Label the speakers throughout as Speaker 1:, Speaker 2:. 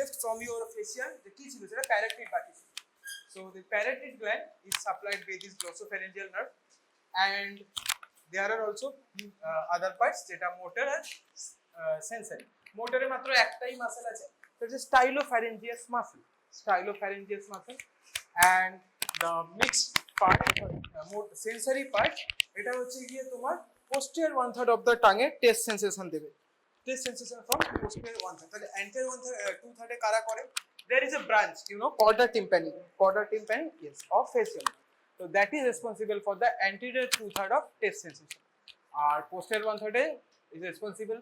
Speaker 1: left from your facial যে কি ছিল সেটা parotid বাকি ছিল so the parotid gland is supplied by this glossopharyngeal nerve and there are also other parts যেটা motor আর sensory motor এ মাত্র একটাই মাসল আছে so it's a stylopharyngeus muscle and the mixed part sensory part এটা হচ্ছে গিয়ে তোমার posterior 1/3 of the tongue A taste sensation দেবে taste sensation from posterior 1/3 তাহলে anterior 2/3 এ কারা করে there is a branch chorda tympani yes of facial so that is responsible for the anterior 2/3 of taste sensation R posterior 1/3 A is responsible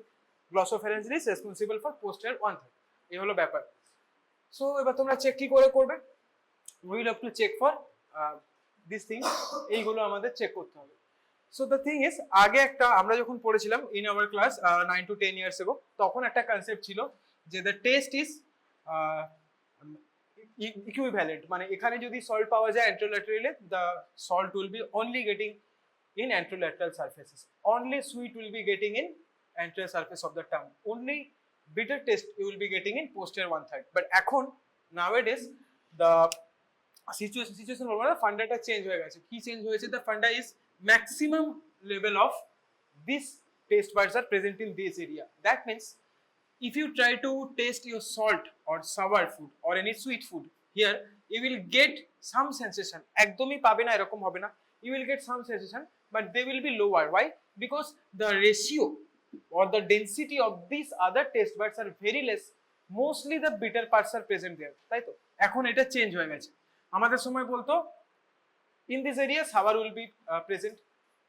Speaker 1: glossopharyngeal is responsible for posterior 1/3 এই হলো ব্যাপার so এবার তোমরা check কি করে করবে we will have to check for this thing এইগুলো আমাদের চেক করতে হবে so the thing is আগে একটা আমরা যখন পড়েছিলাম in our class 9 to 10 years ago তখন একটা কনসেপ্ট ছিল যে the taste is equivalent মানে এখানে যদি সল্ট পাওয়া যায় anterolaterally the salt will be only getting in anterolateral surfaces only sweet will be getting in anterior surface of the tongue only bitter taste you will be getting in posterior 1/3 but এখন nowadays the situation বলবো না ফান্ডাটা change হয়ে গেছে কি change হয়েছে the funda is maximum level of these taste buds are present in this area that means if you try to taste your salt or sour food or any sweet food here you will get some sensation একদমই পাবে না এরকম হবে না you will get some sensation but they will be lower why because the ratio or the density of these other taste buds are very less mostly the bitter parts are present there তাই তো এখন এটা change হয়ে গেছে আমাদের সময় বলতো in this area sour will be present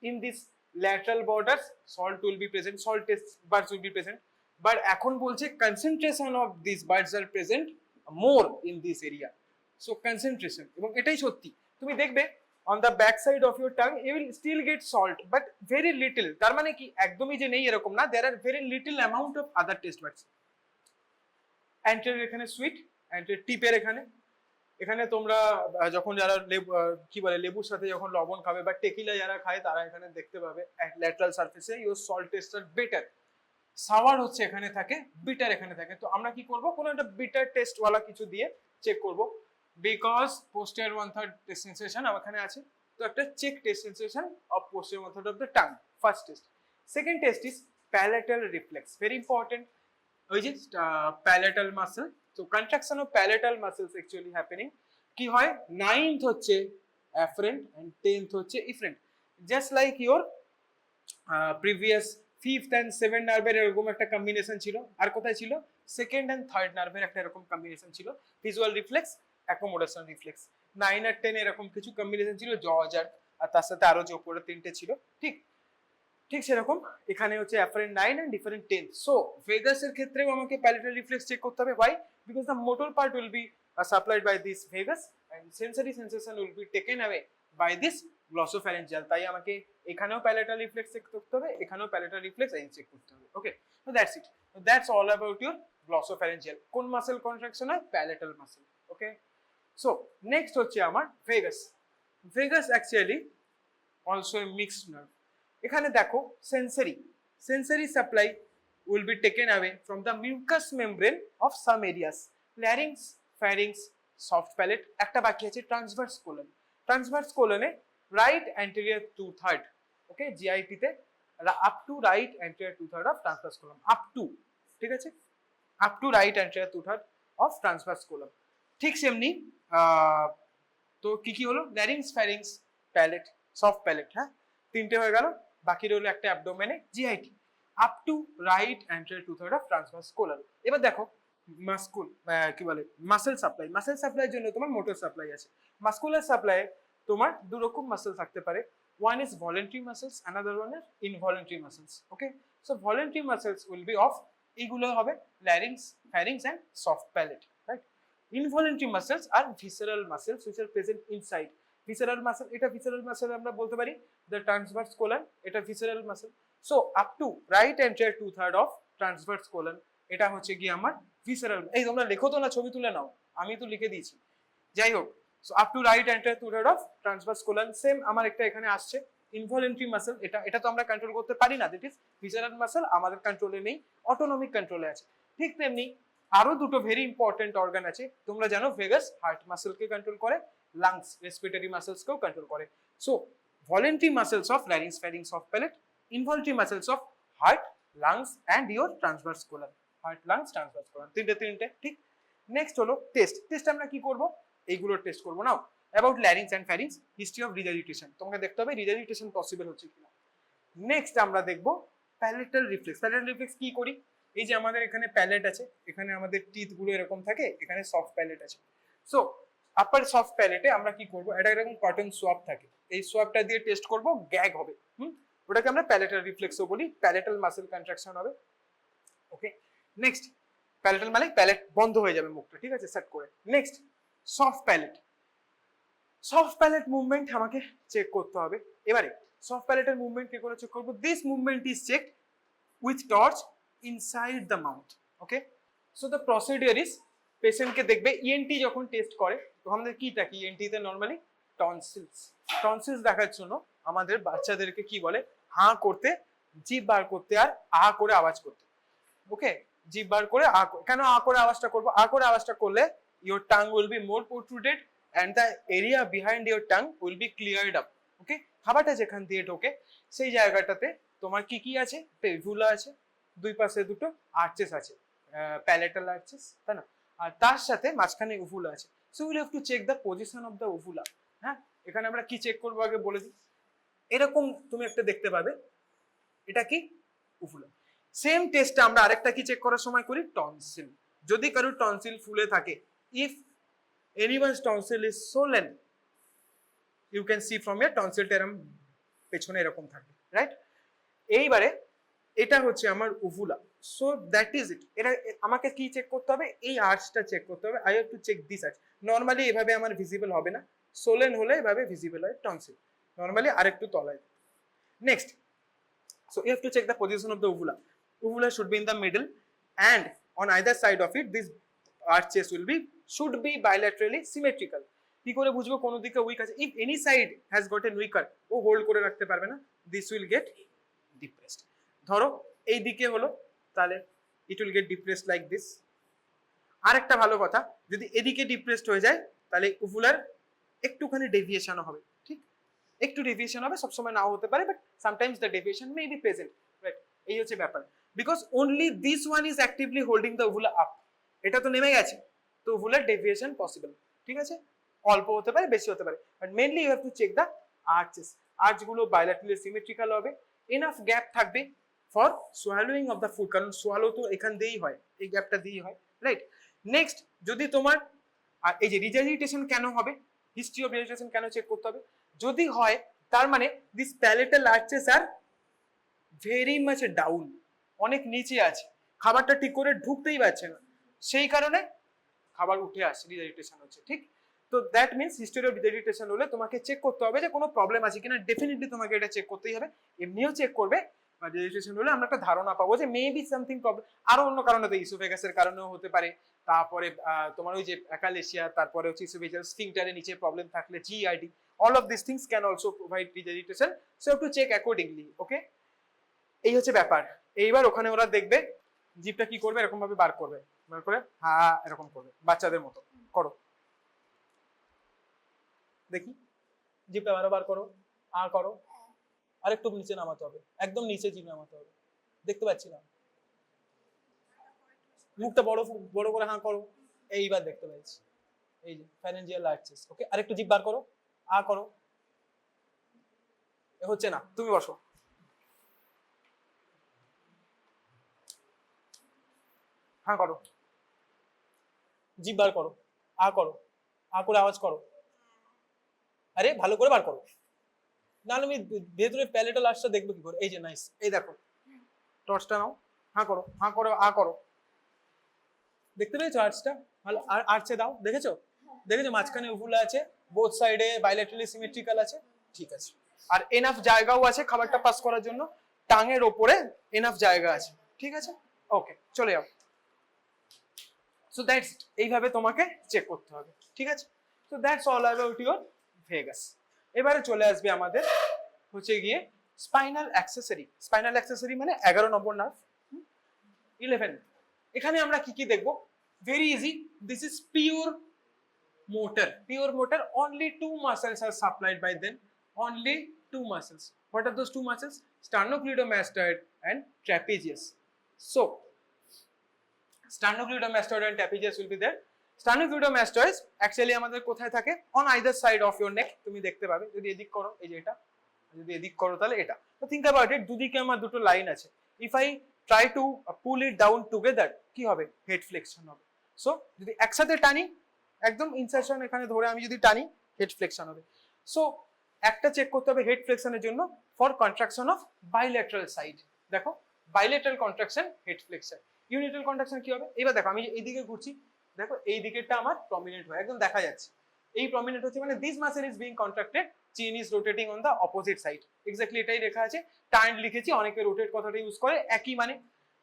Speaker 1: in this lateral borders salt will be present salt taste buds will be present but এখন বলছে concentration of these buds are present more in this area so concentration এবং এটাই সত্যি তুমি দেখবে on the back side of your tongue you will still get salt but very little তার মানে কি একদমই যে নেই এরকম না there are very little amount of other taste buds anterior এখানে sweet anterior টিপের এখানে তোমরা যখন যারা কি বলে লেবুর সাথে যখন লবণ খাবে বা টেকিলা যারা খায় তারা এখানে দেখতে পাবে ল্যাটারাল সারফেসে ইওর সল্ট টেস্ট আর বেটার সাওয়ার হচ্ছে এখানে থাকে বিটার এখানে থাকে তো আমরা কি করব কোন একটা বিটার টেস্ট ওয়ালা কিছু দিয়ে চেক করব বিকজ posterior 1/3 টেস্ট সেন্সেশন এখানে আছে তো একটা check taste sensation of posterior 1/3 of the tongue first taste second taste is palatal reflex very important ওই যে palatal muscle so contraction of palatal muscles actually happening কি হয় 9th হচ্ছে afferent and 10th হচ্ছে efferent just like your previous 5th and 7th নার্ভের এরকম একটা combination ছিল আর কোথায় ছিল সেকেন্ড এন্ড থার্ড নার্ভের একটা এরকম কম্বিনেশন ছিল ভিজুয়াল রিফ্লেক্স অ্যাকোমোডেশন রিফ্লেক্স 9 আর 10 এরকম কিছু কম্বিনেশন ছিল জর্জার আর তার সাথে আরো যে উপরে তিনটে ছিল ঠিক সেরকম এখানে হচ্ছে afferent 9 and efferent 10 so vagus এর ক্ষেত্রেও আমাকে প্যালেটাল রিফ্লেক্স চেক করতে হবে why because the motor part will be supplied by this vagus and sensory sensation will be taken away by this glossopharyngeal তাই আমাকে এখানেও প্যালেটাল রিফ্লেক্স চেক করতে হবে এখানেও প্যালেটাল রিফ্লেক্স চেক করতে হবে ওকে so that's it so that's all about your glossopharyngeal কোন muscle contraction হয় প্যালেটাল মাসল ওকে so next হচ্ছে আমার vagus actually also a mixed nerve এখানে দেখো sensory supply will be taken away from the mucous membrane of some areas larynx pharynx soft palate একটা বাকি আছে transverse colon এ right anterior 2/3 okay GIT তে up to right anterior 2/3 of transverse colon up to ঠিক আছে up to right anterior 2/3 of transverse colon ঠিক সেমনি তো কি হলো larynx pharynx palate soft palate হ্যাঁ তিনটে হয়ে গেল বাকি রইল একটা অ্যাবডোমেনে GIT up to right anterior 2/3 of transverse colon এবার দেখো কি বলে মাসল সাপ্লাই জন্য তোমার মোটর সাপ্লাই আছে মাসকুলার সাপ্লাই তোমার দু রকম মাসল থাকতে পারে one is voluntary muscles another one is involuntary muscles okay so voluntary muscles will be of এইগুলো হবে larynx pharynx and soft palate right involuntary muscles are visceral muscles which are present inside visceral muscle এটা visceral muscle আমরা বলতে পারি the transverse colon এটা visceral muscle so up to right anterior 2/3 of transverse colon এটা হচ্ছে কি আমার visceral এই তোমরা লেখো তো না ছবি তুলে নাও আমি তো লিখে দিয়েছি যাই হোক so up to right anterior 2/3 of transverse colon same আমার একটা এখানে আসছে involuntary muscle এটা তো আমরা কন্ট্রোল করতে পারি না দ্যাট ইজ visceral muscle আমাদের কন্ট্রোলে নেই অটোনমিক কন্ট্রোলে আছে ঠিক তেমনি আরো দুটো ভেরি ইম্পর্টেন্ট অর্গান আছে, তোমরা জানো ভেগাস হার্ট মাসেলকে কন্ট্রোল করে, লাংস রেসপিরেটরি মাসেলসকেও কন্ট্রোল করে। So voluntary muscles of larynx, pharynx of palate, involuntary muscles of heart, lungs and your transverse colon. Heart, lungs, transverse colon, তিনটে ঠিক। নেক্সট হলো টেস্ট আমরা কি করব, এইগুলোর টেস্ট করবো। Now about larynx and pharynx, history of regurgitation, তোমাকে দেখতে হবে রিজার্ভিটেশন পসিবল হচ্ছে কিনা। নেক্সট আমরা দেখবো প্যালেটাল রিফ্লেক্স। প্যালেটাল রিফ্লেক্স কি করি, এই যে আমাদের এখানে প্যালেট আছে, এখানে আমাদের টিথ গুলো এরকম থাকে, এখানে সফট প্যালেট আছে। সো আপার সফট প্যালেটে আমরা কি করব, এটা এরকম কটন সোয়াব থাকে, এই সোয়াবটা দিয়ে টেস্ট করব, গ্যাগ হবে, ওটাকে আমরা প্যালেটাল রিফ্লেক্সও বলি, প্যালেটাল মাসেল কন্ট্রাকশন হবে। ওকে, নেক্সট প্যালেটাল মানে প্যালেট বন্ধ হয়ে যাবে মুখটা, ঠিক আছে, সেট করে। Next soft palate, soft palate movement আমাকে চেক করতে হবে। এবারে সফট প্যালেটের মুভমেন্ট কি করে চেক করব, this movement is checked with torch inside the mouth. Okay, so the procedure is, পেশেন্টকে দেখবে ইএনটি যখন টেস্ট করে তখন আমাদের কি থাকে, ইএনটিতে নর্মালি টনসিলস দেখার জন্য আমাদের বাচ্চাদেরকে কি বলে, হাঁ করতে, জিভ বার করতে আর আ করে আওয়াজ করতে। ওকে, জিভ বার করে কেন আ করে আওয়াজটা করবো, আ করে আওয়াজটা করলে your tongue will be more protruded and the area behind your tongue will be cleared up. ওকে, খাবারটা যেখান দিয়ে ঢোকে সেই জায়গাটাতে তোমার কি কি আছে, পেভিউলা আছে, দুই পাশে দুটো আর্চেস আছে, প্যালেটাল আর্চেস, তাই না, আর তার সাথে মাঝখানে উভুলা আছে। So will have to check the position of the uvula. হ্যাঁ, এখানে আমরা কি চেক করবো আগে বলে দিই, এরকম তুমি একটা দেখতে পাবে, এটা কি উভুলা। সেম টেস্টটা আমরা আরেকটা কি চেক করার সময় করি, টনসিল। যদি কারোর টনসিল ফুলে থাকে, if anyone's tonsil is swollen, you can see from your tonsil terum পেছনে এরকম থাকে, রাইট। এইবারে এটা হচ্ছে আমার উভুলা, সো দ্যাট ইজ ইট। এটা আমাকে কি চেক করতে হবে, এই আর্চটা চেক করতে হবে, I have to check this arch. Normally এভাবে আমার ভিজিবল হবে না, সোলেন হলে এভাবে ভিজিবল হয় টনসিল, নর্মালি আরেকটু তলায়। Next, so you have to check the position of the uvula. Uvula should be in the middle and on either side of it these arches should be bilaterally symmetrical. কি করে বুঝবো কোন দিকে week আছে, if any side has gotten weaker, ও hold করে রাখতে পারবে না, this will get depressed. ধরো এই দিকে হলো, তাহলে it will get depressed like this. আরেকটা ভালো কথা, যদি এদিকে ডিপ্রেসড হয়ে যায় তাহলে উভুলার একটুখানি ডেভিয়েশন হবে, ঠিক, একটু ডেভিয়েশন হবে, সবসময় নাও হতে পারে, but sometimes the deviation may be present, right. এই হচ্ছে ব্যাপার, because only this one is actively holding the uvula up, এটা তো নেমে গেছে, তো উভুলার ডেভিয়েশন পসিবল, ঠিক আছে, অল্প হতে পারে, বেশি হতে পারে, but mainly you have to check the arches. আর্চগুলো বাইল্যাটারালি সিমেট্রিক্যাল হবে, এনাফ গ্যাপ থাকবে for swallowing of the food, কারণ সোয়ালো তো এখান দিয়েই হয়, এই গ্যাপটা দিয়েই হয়, রাইট। নেক্সট, যদি তোমার আর এই যে রিজার্ভিটেশন কেন হবে, হিস্ট্রি অফ রিজার্ভিটেশন কেন চেক করতে হবে, যদি হয় তার মানে this palatal arches are very much down, অনেক নিচে আছে, খাবারটা ঠিক করে ঢুকতেই পারছে না, সেই কারণে খাবার উঠে আসছে, রিজার্ভিটেশন হচ্ছে, ঠিক। তো দ্যাট মিনস হিস্ট্রি অফ রিজার্ভিটেশন হলে তোমাকে চেক করতে হবে যে কোনো প্রবলেম আছে কিনা, ডেফিনেটলি তোমাকে এটা চেক করতেই হবে, এমনিও চেক করবে, বা রিজার্ভিটেশন হলে আমরা একটা ধারণা পাবো যে মেবি সামথিং প্রবলেম, আরো অন্য কারণে তো ইসোফেগাসের কারণেও হতে পারে, তারপরে তোমার ওই যে অ্যাকালেশিয়া, তারপরে হচ্ছে ইসোফেজিয়াল স্ফিংটারের নিচে প্রবলেম থাকলে GID, all of these things can also provide regurgitation, so you have to check accordingly. Okay, এই হচ্ছে ব্যাপার। এইবার ওখানে ওরা দেখবে জিভটা কি করবে, এরকম ভাবে বার করবে, বার করে হ্যাঁ এরকম করবে, বাচ্চাদের মতো করো, দেখি জিভটা বার করো, আ করো, আরেকটু নিচে নামাতে হবে, একদম নিচে জিভ নামাতে হবে, দেখতে পাচ্ছি না, মুখটা বড় বড় করে হ্যাঁ করো, এইবার দেখতে পাচ্ছি, এই যে ফ্যারেঞ্জিয়াল আর্চেস। ওকে, আরেকটু জিভ বার করো, আ করো, হচ্ছে না, তুমি বসো, হ্যাঁ করো, জিভ বার করো, আ করো, আ করে আওয়াজ করো, আরে ভালো করে বার করো, নাহলে আমি ভেতরে প্যালেটাল আর্চটা দেখবো কি করে, এই যে নাইস, এই দেখো টর্চটা নাও, হ্যাঁ করো, হ্যাঁ করো, আ করো, দেখতে পেয়েছো আর্চটা, ভালো আর্চে দাও, দেখেছো, দেখেছো মাঝখানে উভুলা আছে, বোথ সাইডে বাইল্যাটারালি সিমেট্রিক্যাল আছে, ঠিক আছে, আর এনাফ জায়গাও আছে খাবারটা পাস করার জন্য, টাঙের ওপরে এনাফ জায়গা আছে, ঠিক আছে। ওকে, চলে যাও। সো দ্যাটস, এইভাবে তোমাকে চেক করতে হবে, ঠিক আছে। So that's all about your vagus. এবারে চলে আসবে আমাদের হচ্ছে গিয়ে স্পাইনাল অ্যাক্সেসরি। স্পাইনাল অ্যাক্সেসরি মানে 11 নম্বর নার্ভ, 11। এখানে আমরা কি কি দেখবো, very easy. This is pure motor. Pure motor, only two muscles are supplied by them. Only two muscles. What are those two muscles? Sternocleidomastoid and trapezius. So sternocleidomastoid and trapezius will be there. Sternocleidomastoid actually আমাদের কোথায় থাকে? On either side of your neck. তুমি দেখতে পাবে যদি এদিক করো, এই যে এটা, যদি এদিক করো তাহলে এটা। তো think about it, দুদিকে আমার দুটো লাইন আছে। If I try to pull it down together, কি হবে? Head flexion হবে। So যদি একসাথে টানি, একদম ইনসারশন এখানে ধরে আমি যদি টানি, হেড ফ্লেকশন হবে। সো একটা চেক করতে হবে হেড ফ্লেকশনের জন্য for contraction of bilateral side. দেখো bilateral contraction head flexion. Unilateral contraction কি হবে? এবার দেখো আমি এইদিকে ঘুরছি, দেখো এই দিকেরটা আমার প্রমিনেন্ট হয়, একদম দেখা যাচ্ছে। এই প্রমিনেন্ট হচ্ছে মানে this muscle is being contracted, chain is rotating on the opposite side. Exactly এটাই লেখা আছে। টার্ন লিখেছি, অনেকে রোটেট কথাটা ইউজ করে, একই মানে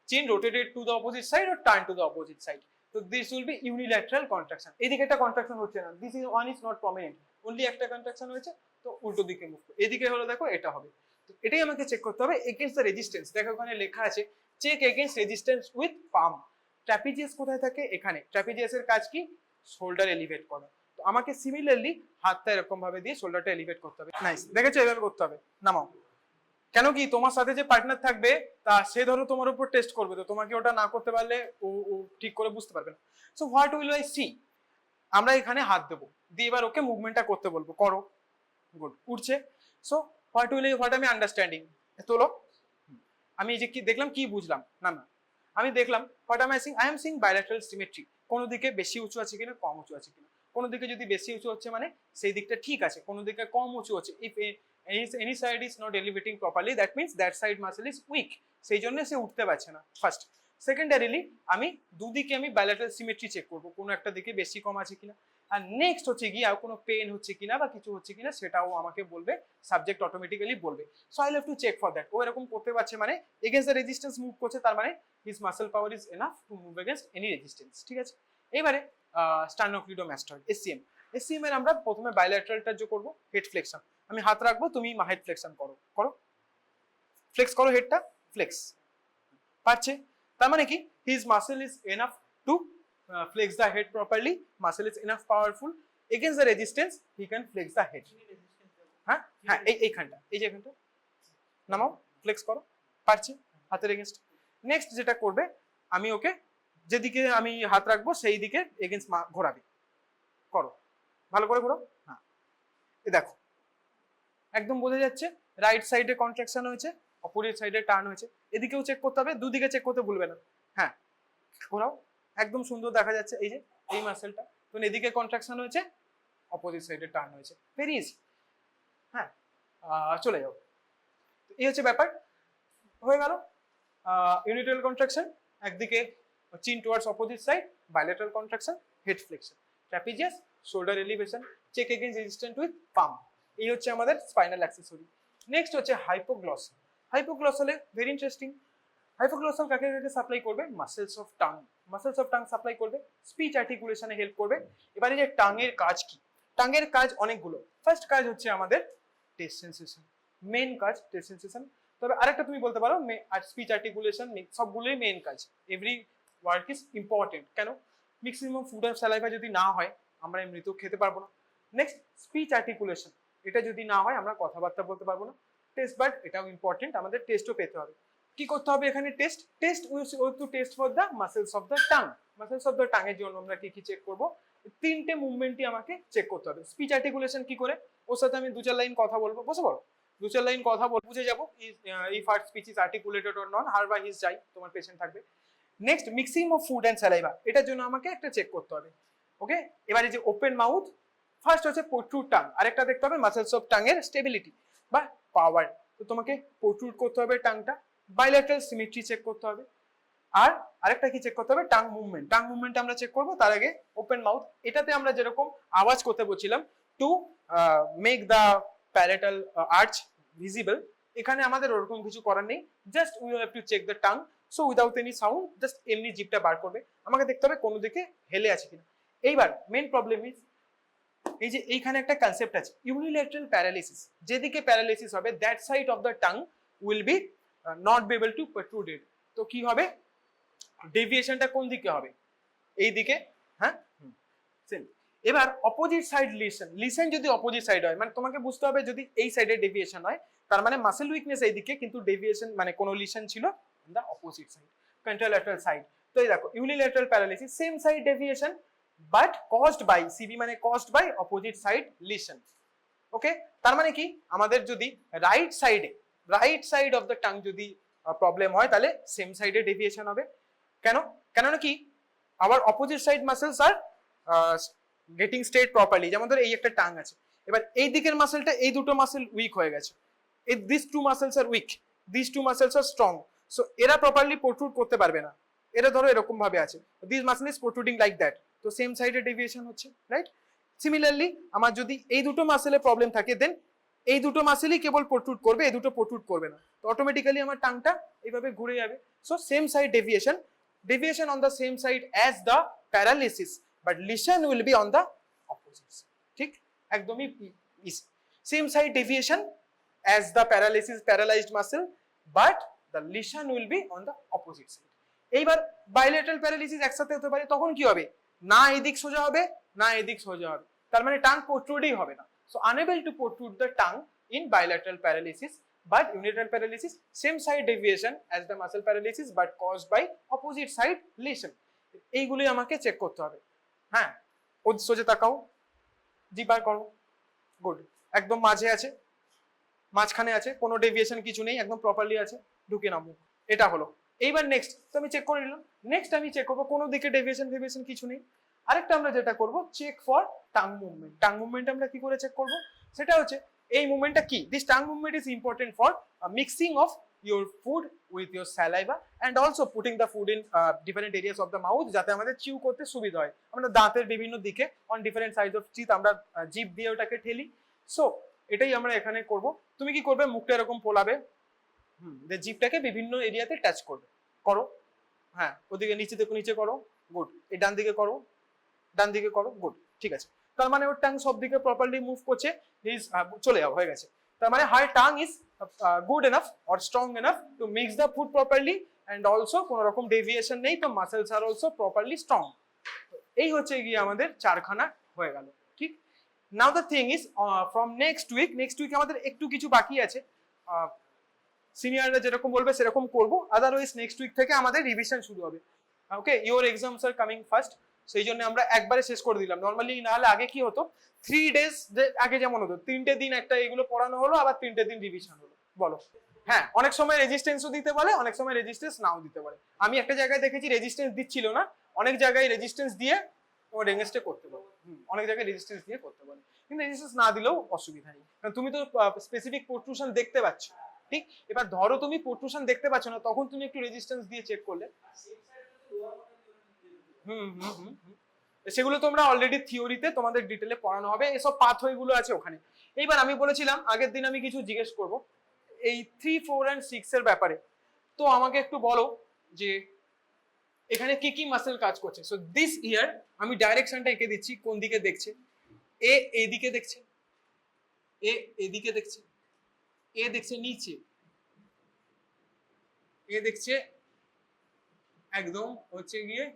Speaker 1: chain rotated to the opposite side or turn to the opposite side. So this will be unilateral contraction. এদিকে একটা কন্ট্রাকশন হচ্ছে না, this is one is not prominent, only একটা কন্ট্রাকশন হয়েছে, তো উল্টো দিকে মুভ করো। এদিকে হলো দেখো এটা হবে। তো এটাই আমাকে চেক করতে হবে এগেইনস্ট দ্য রেজিস্ট্যান্স। দেখো ওখানে লেখা আছে check against resistance with palm. Trapezius কোথায় থাকে? এখানে। ট্রাপিজিয়াসের কাজ কি? শোল্ডার এলিভেট করা। তো আমাকে সিমিলারলি হাতটা এরকম ভাবে দিয়ে শোল্ডারটা এলিভেট করতে হবে। নাইস, দেখেছো এভাবে করতে হবে। নামাও। কেন কি তোমার সাথে যে পার্টনার থাকবে তা সে ধরো তোমার উপর টেস্ট করবে, তো তোমাকে ওটা না করতে পারলে ও ঠিক করে বুঝতে পারবে না। So what will I see? আমরা এখানে হাত দেবো, দিয়ে এবার ওকে মুভমেন্টটা করতে বলবো, করো। গুড, উঠছে। সো হোয়াট আমি আন্ডারস্ট্যান্ডিং, তোলো। আমি এই যে কি দেখলাম, কি বুঝলাম? না না, আমি দেখলাম what I sing? I am Singh bilateral symmetry. কোনো দিকে বেশি উঁচু আছে কিনা, কম উঁচু আছে কিনা। কোনো দিকে যদি বেশি উঁচু হচ্ছে মানে সেই দিকটা ঠিক আছে, কোনো দিকে কম উঁচু হচ্ছে, if any side is not elevating properly, that means that side muscle is weak, সেই জন্য সে উঠতে পারছে না। ফার্স্ট। সেকেন্ডারিলি আমি দুদিকে আমি বাইল্যাটারাল সিমেট্রি চেক করবো, কোনো একটা দিকে বেশি কম আছে কিনা। আর নেক্সট হচ্ছে গিয়ে আর কোনো পেন হচ্ছে কিনা বা কিছু হচ্ছে কিনা সেটাও আমাকে বলবে, সাবজেক্ট অটোমেটিক্যালি বলবে। So I have to check for that. ও এরকম করতে পারছে মানে এগেইনস্ট দ্য রেজিস্ট্যান্স মুভ করছে, তার মানে his muscle power is enough to move against any resistance. ঠিক আছে, এবারে স্টার্নোক্লিডোমাস্টয়েড এসসিএম। এসসিএম এর আমরা প্রথমে বাইল্যাটারালটা যে করবো হেড ফ্লেকশন। আমি হাত রাখবো, তুমি হেড ফ্লেকশন করো, করো, ফ্লেক্স করো হেডটা, ফ্লেক্স। পারছে? তার মানে কি his muscle is enough to flex the head properly, muscle is enough powerful against the resistance, he can flex the head. হ্যাঁ হ্যাঁ, এইখানটা, এই যে এখানটা নামাও, ফ্লেক্স করো, পারছে হাতের এগেনস্ট। নেক্সট যেটা করবে, আমি ওকে যেদিকে আমি হাত রাখবো সেই দিকে এগেনস্ট ঘোরাবে, করো, ভালো করে ঘোরো। হ্যাঁ, এই দেখো একদম বোঝা যাচ্ছে রাইট সাইডে কন্ট্রাকশন হয়েছে, অপোজিট সাইডে টার্ন হয়েছে। এদিকেও চেক করতে হবে, দুদিকে চেক করতে ভুলবে না। হ্যাঁ, ঘোরাও, একদম সুন্দর দেখা যাচ্ছে এই যে এই মাসেলটা। তো এদিকে কন্ট্রাকশন হয়েছে, অপোজিট সাইডে টার্ন হয়েছে, ভেরি ইজি। হ্যাঁ, চলে যাও। এই হচ্ছে ব্যাপার, হয়ে গেল। ইউনিটারাল কন্ট্রাকশন একদিকে, chin towards opposite side, bilateral contraction, head flexion, trapezius, shoulder elevation, check against resistant with palm. এই হচ্ছে আমাদের স্পাইনাল অ্যাক্সেসরি। নেক্সট হচ্ছে হাইপোগ্লসল। হাইপোগ্লসলে ভেরি ইন্টারেস্টিং। হাইপোগ্লসল কাকে কাকে সাপ্লাই করবে? Muscles of tongue. Muscles of tongue supply করবে, স্পিচ আর্টিকুলেশনে হেল্প করবে। এবারে যে টাংয়ের কাজ কি? টাংয়ের কাজ অনেকগুলো। ফার্স্ট কাজ হচ্ছে আমাদের টেস্ট সেন্সেশন, মেইন কাজ টেস্ট সেন্সেশন। তবে আরেকটা তুমি বলতে পারো আর স্পিচ আর্টিকুলেশন, সবগুলোই মেইন কাজ। Every work is important. কেন? ম্যাক্সিমাম ফুড আর স্যালাইভা যদি না হয় আমরা এমনিতেও খেতে পারবো না। নেক্সট স্পিচ আর্টিকুলেশন, এটা যদি না হয় আমরা কথাবার্তা বলতে পারবো না। টেস্ট বাট, এটাও ইম্পর্টেন্ট, আমাদের টেস্টও পেতে হবে। কি করতে হবে এখানে? Test. Test will to test for the muscles of the tongue. Muscles of the tongue এর জন্য আমরা কি কি চেক করব? তিনটে মুভমেন্টই আমাকে চেক করতে হবে। স্পিচ আর্টিকুলেশন কি করে? ওর সাথে আমি দু চার লাইন কথা বলবো, বসে পড়ো, দু চার লাইন কথা বল, বুঝে যাবো if our speech is articulated or not, her বা হিজ যাই, তোমার পেশেন্ট থাকবে। Next mixing of food and saliva, এটার জন্য আমাকে একটা চেক করতে হবে। ওকে, এবারে যে ওপেন মাউথ, ফার্স্ট হচ্ছে প্রোট্রুড টাং, আরেকটা দেখতে হবে মাসেলস অফ টাং এর স্টেবিলিটি বা পাওয়ার। তো তোমাকে প্রোট্রুড করতে হবে টাংটা, বাইল্যাটারাল সিমেট্রি চেক করতে হবে, আর আরেকটা কি চেক করতে হবে? Tongue movement. টাং মুভমেন্ট আমরা চেক করব, তার আগে ওপেন মাউথ। এটাতে আমরা যেরকম আওয়াজ করতে বলছিলাম to make the palatal arch visible, এখানে আমাদের ওরকম কিছু করার নেই, just we have to check the tongue. So without any sound, just এমনি জিভটা বার করবে, আমাকে দেখতে হবে কোনো দিকে হেলে আছে কিনা। এইবার মেইন প্রবলেম ইজ এই যে এইখানে একটা কনসেপ্ট আছে ইউনিল্যাটারাল প্যারালাইসিস। যেদিকে প্যারালাইসিস হবে that side of the tongue will be not be able to protruded. তো কি হবে? ডেভিয়েশনটা কোন দিকে হবে? এই দিকে, হ্যাঁ সেম। এবার অপোজিট সাইড লিসেন যদি অপোজিট সাইড হয়, মানে তোমাকে বুঝতে হবে যদি এই সাইডে ডেভিয়েশন হয় তার মানে মাসেল উইকনেস এইদিকে, কিন্তু ডেভিয়েশন মানে কোনো লিসেন ছিল on the opposite side, contralateral side. তো এই দেখো unilateral paralysis, same side deviation but caused by CB, মানে caused by opposite side lesion. Okay, তার মানে কি আমাদের যদি right side of the tongue যদি প্রবলেম হয় তাহলে সেম সাইডে ডেভিয়েশন হবে। কেননা কি our opposite side muscles are getting straight properly. যেমন ধর এই একটা টাং আছে, এবার এই দিকের মাসেলটা, এই দুটো মাসেল উইক হয়ে গেছে, this two muscles are weak, this two muscles are strong, so এরা প্রপারলি প্রোট্রুড করতে পারবে না, এরা ধরো এরকম ভাবে আছে, this muscle is protruding like that, তো সেম সাইডে ডেভিয়েশন হচ্ছে, রাইট? সিমিলারলি আমার যদি এই দুটো মাসেলে প্রবলেম থাকে দেন এই দুটো মাসেলই কেবল প্রোট্রুড করবে, এই দুটো প্রোট্রুড করবে না, তো অটোমেটিক্যালি আমার টাংটা এইভাবে ঘুরে যাবে। So same side deviation on the same side as the paralysis, but lesion will be on the opposite side. ঠিক, একদমই easy. Same side deviation as the paralysed muscle, but the lesion will be on the opposite side. এইবার bilateral paralysis একসাথে হতে পারে, তখন কি হবে, না এদিক সোজা হবে না এদিক সোজা হবে, তার মানে টাং প্রোট্রুডই হবে না। So unable to protrude the tongue in bilateral paralysis, but unilateral paralysis same side deviation as the muscle paralysis but caused by opposite side lesion। এইগুলি আমাকে চেক করতে হবে। হ্যাঁ, ও সোজা তাকাও, জি বার করো, গুড, একদম মাঝে আছে, মাঝখানে আছে, কোনো ডেভিয়েশন কিছু নেই, একদম প্রপারলি আছে, ঢুকে নামো, এটা হলো। এইবার নেক্সট তো আমি চেক করে নিলাম, নেক্সট আমি চেক করবো কোনো দিকে ডেভিয়েশন কিছু নেই। আরেকটা আমরা যেটা করব, check for tongue movement. Tongue movement আমরা কি করে চেক করব, সেটা হচ্ছে এই মুভমেন্টটা কি, this tongue movement is important for mixing of your food with your saliva and also putting the food in different areas of the mouth, যাতে আমাদের চিউ করতে সুবিধা হয়। আমরা দাঁতের বিভিন্ন দিকে on different sides of teeth আমরা জিভ দিয়ে ওটাকে ঠেলি। সো এটাই আমরা এখানে করব। তুমি কি করবে, মুখটা এরকম পোলাবে, জিভটাকে বিভিন্ন এরিয়াতে টাচ করবে, করো, হ্যাঁ, ওদিকে নিচে করো, গুড, এই ডান দিকে করো, গুড, ঠিক আছে। তার মানে ওর টাং সব দিকে প্রপারলি মুভ করছে, চলে যাও, হয়ে গেছে। তার মানে her tongue is good enough or strong enough to mix the food properly and also কোনো রকম ডেভিয়েশন নেই, তো muscles are also properly strong. এই হচ্ছে গিয়ে আমাদের চারখানা হয়ে গেল। ঠিক, now the thing is from next week আমাদের একটু কিছু বাকি আছে, সিনিয়ররা যেরকম বলবে সেরকম করব, আদারওয়াইজ নেক্সট উইক থেকে আমাদের রিভিশন শুরু হবে। Okay, your exams are coming first, সেই জন্য আমরা একবারে শেষ করে দিলাম। নর্মালি না হলে আগে কি হতো, 3 days আগে যেমন হতো, 3টে দিন একটা এগুলো পড়ানো হলো, আবার 3টে দিন রিভিশন হলো, বলো। হ্যাঁ, অনেক সময় রেজিস্ট্যান্সও দিতে বলে, অনেক সময় রেজিস্ট্যান্স নাও দিতে বলে। আমি একটা জায়গায় দেখেছি রেজিস্ট্যান্স দিচ্ছিল না, অনেক জায়গায় রেজিস্ট্যান্স দিয়ে তোমার এগেইনস্টে করতে বলে, অনেক জায়গায় রেজিস্ট্যান্স দিয়ে করতে বলে, কিন্তু রেজিস্ট্যান্স না দিলেও অসুবিধা নেই, কারণ তুমি তো স্পেসিফিক প্রোট্রুশন দেখতে পাচ্ছ। ঠিক, এবার ধরো তুমি প্রোট্রুশন দেখতে পাচ্ছ না, তখন তুমি একটু রেজিস্ট্যান্স দিয়ে চেক করলে, সেগুলো তোমরা অলরেডি থিওরিতে তোমাদের ডিটেলে পড়ানো হবে, এসব পাথওয়ে গুলো আছে ওখানে। এইবার আমি বলেছিলাম আগের দিন আমি কিছু জিজ্ঞেস করব এই 3, 4 and 6 এর ব্যাপারে, তো আমাকে একটু বলো যে এখানে কি কি মাসেল কাজ করছে। সো দিস ইয়ার আমি ডাইরেকশনটা এঁকে দিচ্ছি, কোন দিকে দেখছে, এ এদিকে দেখছে, এ এদিকে দেখছে, এ দেখছে নিচে, এ দেখছে একদম হচ্ছে গিয়ে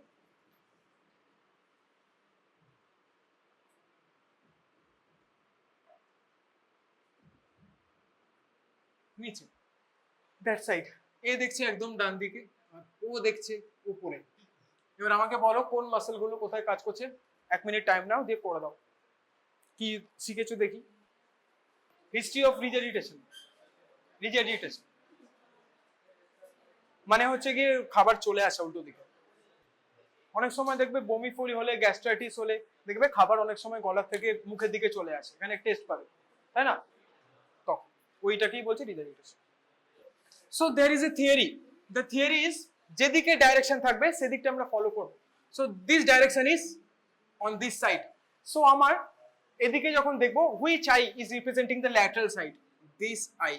Speaker 1: নিচে, দ্যাট সাইড, এ দেখছে একদম ডান দিকে, আর ও দেখছে উপরে। এবার আমাকে বলো কোন মাসেল গুলো কোথায় কাজ করছে, 1 মিনিট টাইম নাও, দিয়ে পড়ে দাও। কি শিখেছো দেখি, হিস্ট্রি অফ রিজেডিটেশন মানে হচ্ছে গিয়ে খাবার চলে আসা উল্টো দিকে। অনেক সময় দেখবে বমি ফলি হলে, গ্যাস্ট্রাইটিস হলে দেখবে খাবার অনেক সময় গলা থেকে মুখের দিকে চলে আসে, এখানে টেস্ট পাবে, তাই না? তো ওইটাকেই বলছে রিজেডিটেশন। So there is a theory, the theory is যেদিকে ডাইরেকশন থাকবে সেদিকটা আমরা ফলো করব। So this direction is on this side. So আমার এদিকে যখন দেখবো, which eye is representing the lateral side, this eye,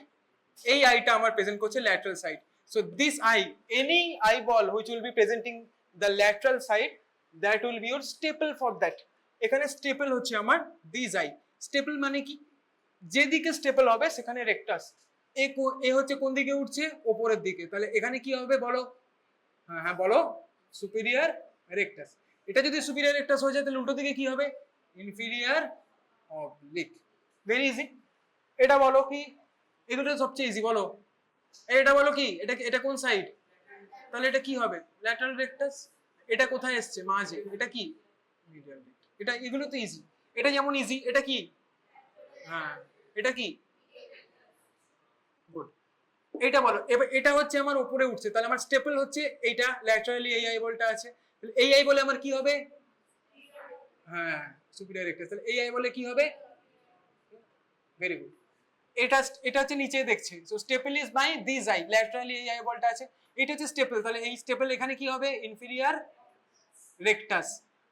Speaker 1: এই আইটা আমার প্রেজেন্ট করছে lateral side. So this eye, any eyeball which will be presenting the lateral side, that will be your staple for that. এখানে staple হচ্ছে আমার this I. Staple মানে কি, যেদিকে স্টেপল হবে সেখানে রেক্টাস, এ হচ্ছে কোন দিকে উঠছে, ওপরের দিকে, তাহলে এখানে কি হবে বলো, হ্যাঁ বলো, সুপিরিয়র রেক্টাস। এটা যদি সুপিরিয়র রেকটাস হয়ে যায় তাহলে উল্টো দিকে কি হবে? Inferior oblique. Very easy. এটা বলো কি? এগুলো সবচেয়ে ইজি, বলো এটা বলো কি? এটা কোন সাইড? তাহলে এটা কি হবে? Lateral rectus. এটা কোথায় এসছে? মাঝে। এটা কি? Medial rectus. এটা এগুলো তো ইজি। এটা যেমন ইজি, এটা কি? হ্যাঁ, এটা কি? গুড। এটা বলো। এবার এটা হচ্ছে আমার উপরে উঠছে, তাহলে আমার স্টেপল হচ্ছে এইটা, ল্যাটারালি এই আইবলটা আছে, তাহলে এই আইবলে আমার কি হবে? হ্যাঁ, সুপিরিয়র রেকটাস। তাহলে এই আইবলে কি হবে? Very good. এটা এটা হচ্ছে নিচে দেখছে, so staple is by this eye, laterally এই আইবলটা আছে, এটা হচ্ছে স্টেপল। তাহলে এই স্টেপল এখানে কি হবে? Inferior rectus.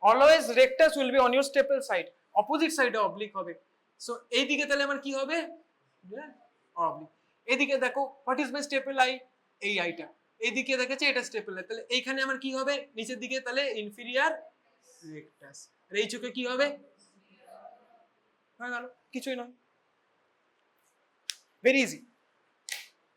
Speaker 1: Always rectus will be on your staple side, opposite সাইডে অবলিক হবে। সো এইদিকে তাহলে আমার কি হবে? অবলিক। এদিকে দেখো, what is my staple I? এই আইটা। এইদিকে দেখেছে এটা স্টেপল আই, তাহলে এইখানে আমার কি হবে? নিচের দিকে তাহলে ইনফিরিয়র রেকটাস। আর এই চোখে কি হবে? হয়ে গেল, কিছুই নয়। Very easy.